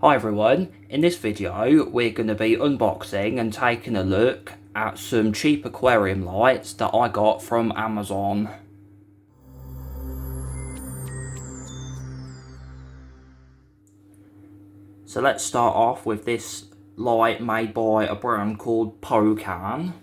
Hi everyone, in this video we're going to be unboxing and taking a look at some cheap aquarium lights that I got from Amazon. So let's start off with this light made by a brand called Pocan.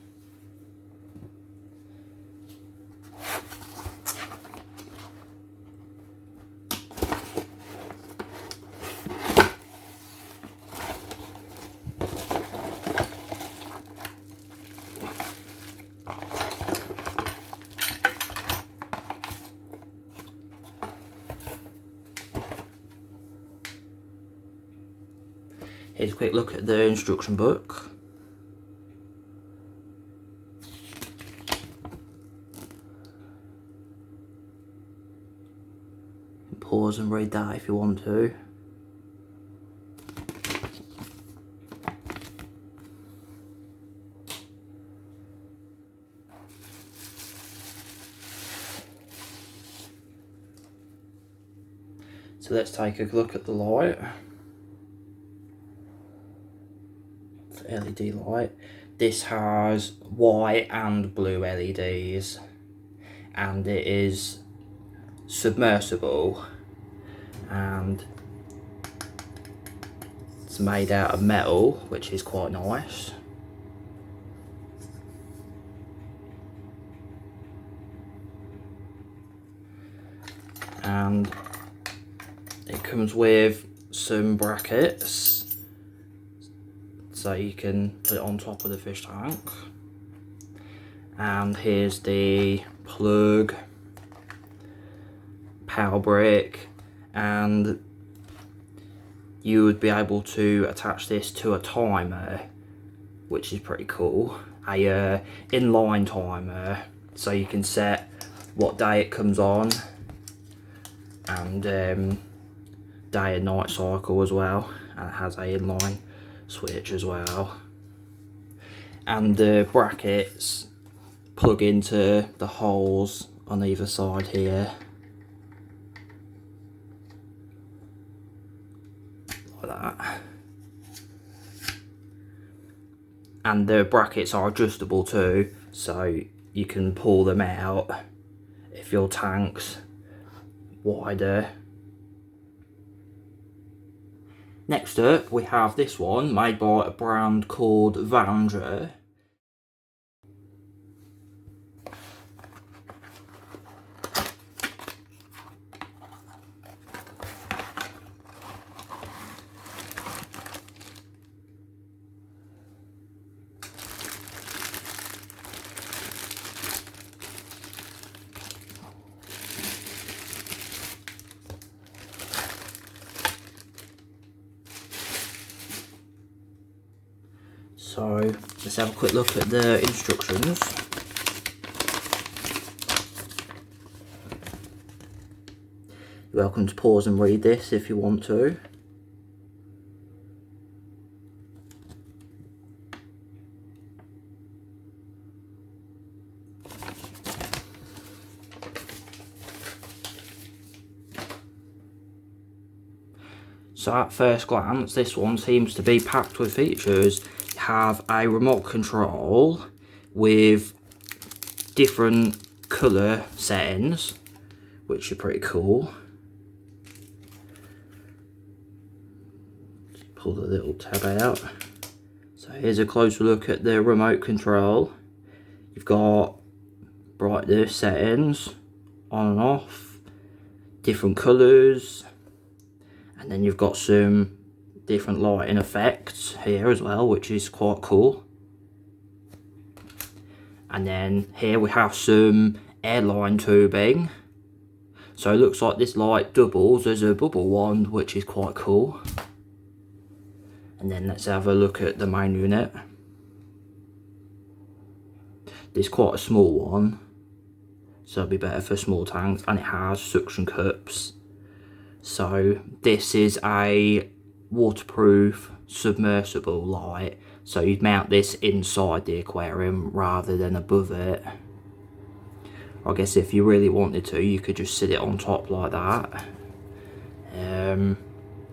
Here's a quick look at the instruction book. Pause and read that if you want to. So let's take a look at the light. LED light. This has white and blue LEDs and it is submersible and it's made out of metal, which is quite nice. And it comes with some brackets so you can put it on top of the fish tank. And here's the plug, power brick, and you would be able to attach this to a timer, which is pretty cool. A inline timer, so you can set what day it comes on and day and night cycle as well, and it has a inline switch as well. And the brackets plug into the holes on either side here, like that. And the brackets are adjustable too, so you can pull them out if your tank's wider. Next up we have this one made by a brand called Vandra. So let's have a quick look at the instructions. You're welcome to pause and read this if you want to. So at first glance, this one seems to be packed with features. You have a remote control with different colour settings, which are pretty cool. Just pull the little tab out. So here's a closer look at the remote control. You've got brightness settings, on and off, different colours. And then you've got some different lighting effects here as well, which is quite cool. And then here we have some airline tubing. So it looks like this light doubles as a bubble wand, which is quite cool. And then let's have a look at the main unit. This is quite a small one, so it'll be better for small tanks, and it has suction cups. So this is a waterproof submersible light, so you'd mount this inside the aquarium rather than above it. I guess if you really wanted to, you could just sit it on top like that.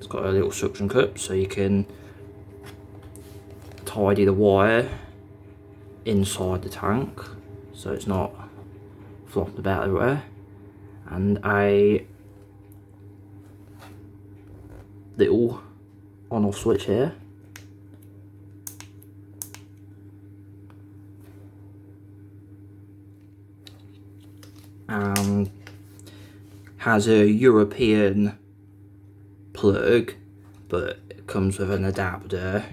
It's got a little suction cup so you can tidy the wire inside the tank so it's not flopping about everywhere, and a little on-off switch here. And has a European plug, but it comes with an adapter.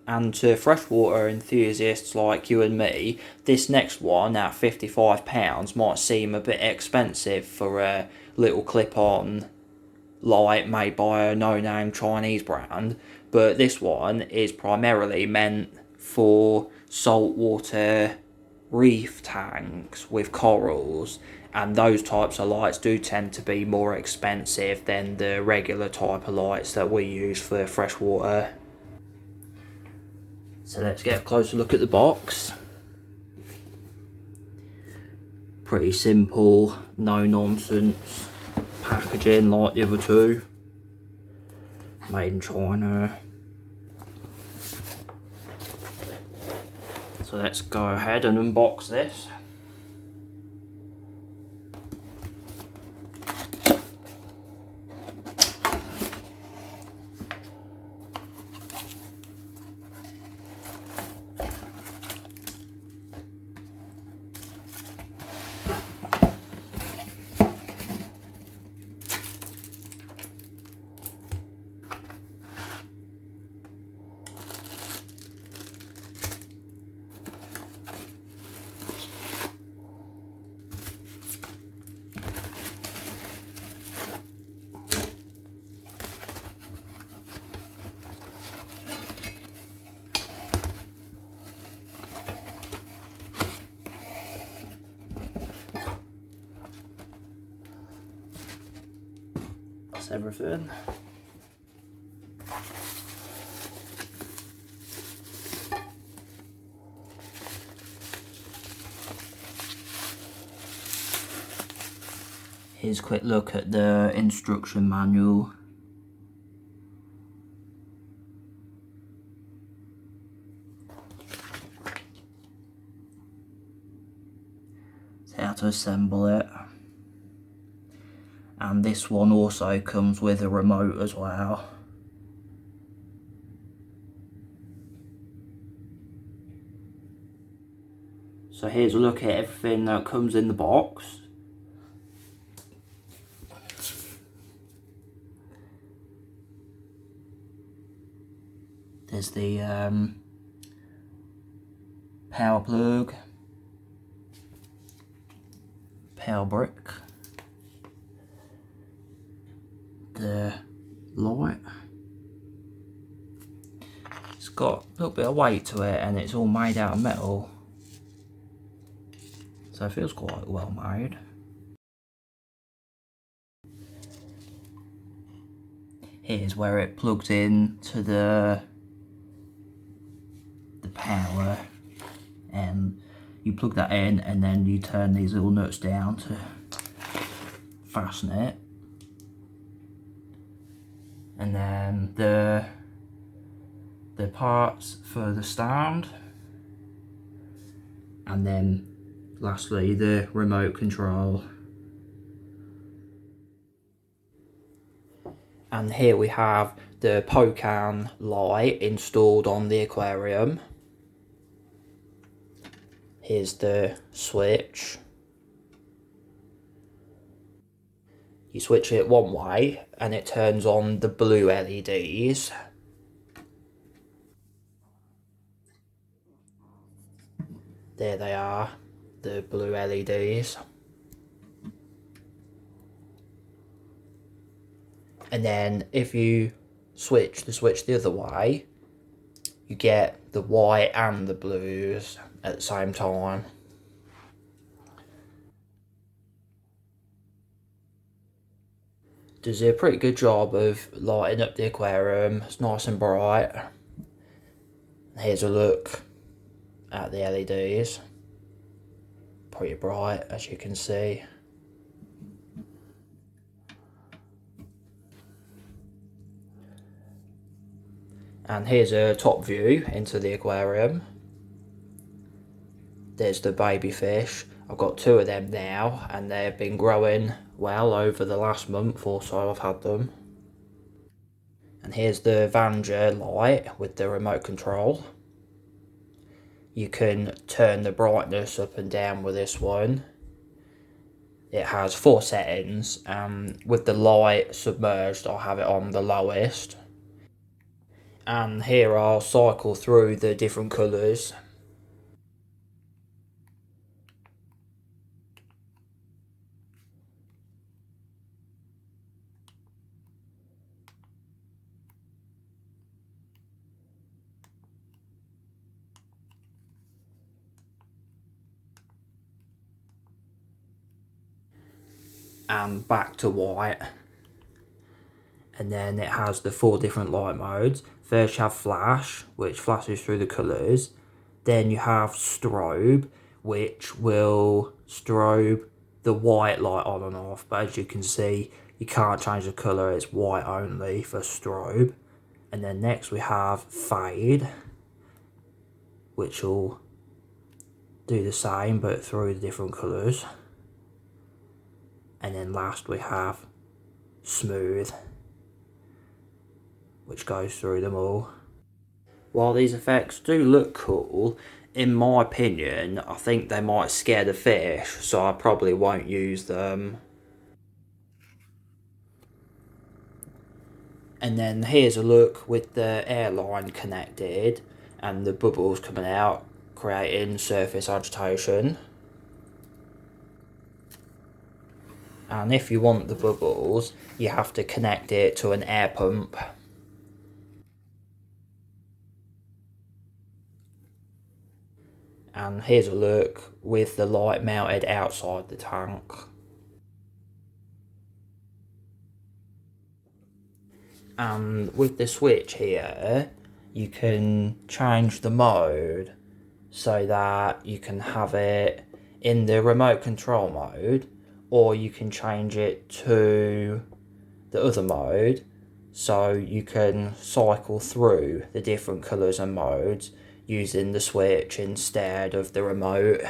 And to freshwater enthusiasts like you and me, this next one at £55 might seem a bit expensive for a little clip-on light made by a no-name Chinese brand, but this one is primarily meant for saltwater reef tanks with corals, and those types of lights do tend to be more expensive than the regular type of lights that we use for freshwater. So let's get a closer look at the box. Pretty simple, no nonsense packaging like the other two. Made in China. So let's go ahead and unbox this. That's everything. Here's a quick look at the instruction manual. It's how to assemble it. And this one also comes with a remote as well. So here's a look at everything that comes in the box. There's the power plug, power brick, the light. It's got a little bit of weight to it and it's all made out of metal, so it feels quite well made. Here's where it plugs in to the power, and you plug that in and then you turn these little nuts down to fasten it. And then the parts for the stand, and then lastly the remote control. And here we have the Pocan light installed on the aquarium. Here's the switch. You switch it one way and it turns on the blue LEDs. There they are, the blue LEDs. And then if you switch the switch the other way, you get the white and the blues at the same time. Does a pretty good job of lighting up the aquarium. It's nice and bright. Here's a look at the LEDs. pretty bright, as you can see. And here's a top view into the aquarium. There's the baby fish. I've got 2 of them now, and they've been growing well over the last month or so I've had them. And here's the Vanja light with the remote control. You can turn the brightness up and down with this one. It has 4 settings, and with the light submerged I'll have it on the lowest. And here I'll cycle through the different colours. And back to white. And then it has the 4 different light modes. First you have flash, which flashes through the colours. Then you have strobe, which will strobe the white light on and off. But as you can see, you can't change the colour, it's white only for strobe. And then next we have fade, which will do the same but through the different colours. And then last we have smooth, which goes through them all. While these effects do look cool, in my opinion, I think they might scare the fish, so I probably won't use them. And then here's a look with the airline connected and the bubbles coming out, creating surface agitation. And if you want the bubbles, you have to connect it to an air pump. And here's a look with the light mounted outside the tank. And with the switch here, you can change the mode so that you can have it in the remote control mode, or you can change it to the other mode, so you can cycle through the different colours and modes using the switch instead of the remote.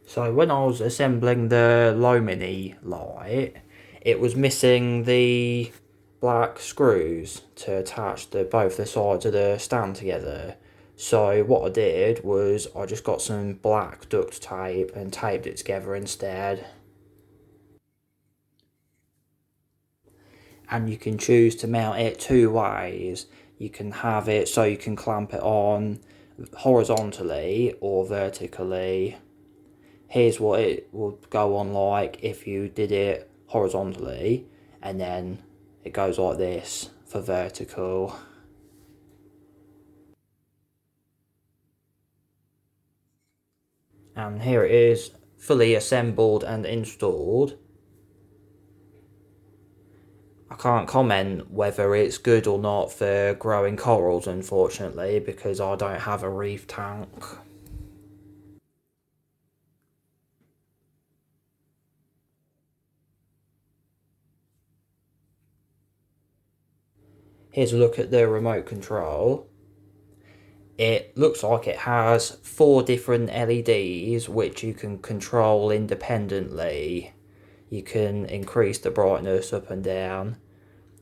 So when I was assembling the Lomini light, it was missing the black screws to attach both the sides of the stand together. So what I did was I just got some black duct tape and taped it together instead. And you can choose to mount it 2 ways. You can have it so you can clamp it on horizontally or vertically. Here's what it would go on like if you did it horizontally, and then it goes like this for vertical. And here it is, fully assembled and installed. I can't comment whether it's good or not for growing corals, unfortunately, because I don't have a reef tank. Here's a look at the remote control. It looks like it has 4 different LEDs which you can control independently. You can increase the brightness up and down.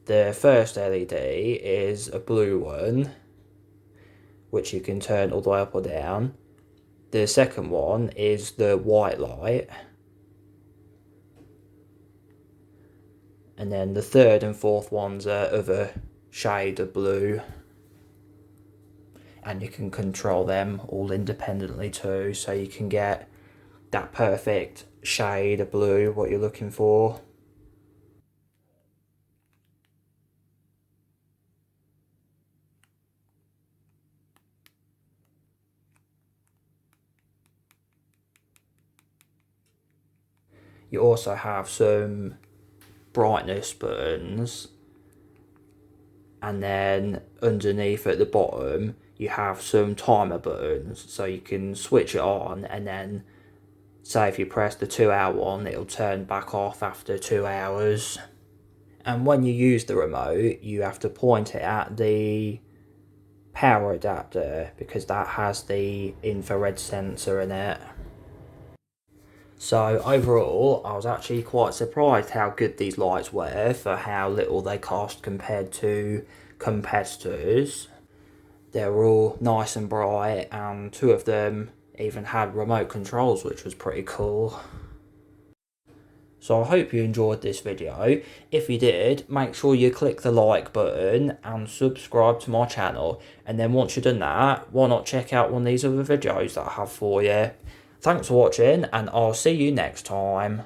The first LED is a blue one, which you can turn all the way up or down. The second one is the white light. And then the third and fourth ones are other shade of blue. And you can control them all independently too, so you can get that perfect shade of blue, what you're looking for. You also have some brightness buttons, and then underneath at the bottom you have some timer buttons, so you can switch it on, and then say if you press the 2-hour one, it'll turn back off after 2 hours. And when you use the remote, you have to point it at the power adapter, because that has the infrared sensor in it. So overall, I was actually quite surprised how good these lights were for how little they cost compared to competitors. They were all nice and bright, and 2 of them even had remote controls, which was pretty cool. So I hope you enjoyed this video. If you did, make sure you click the like button and subscribe to my channel. And then once you've done that, why not check out one of these other videos that I have for you. Thanks for watching, and I'll see you next time.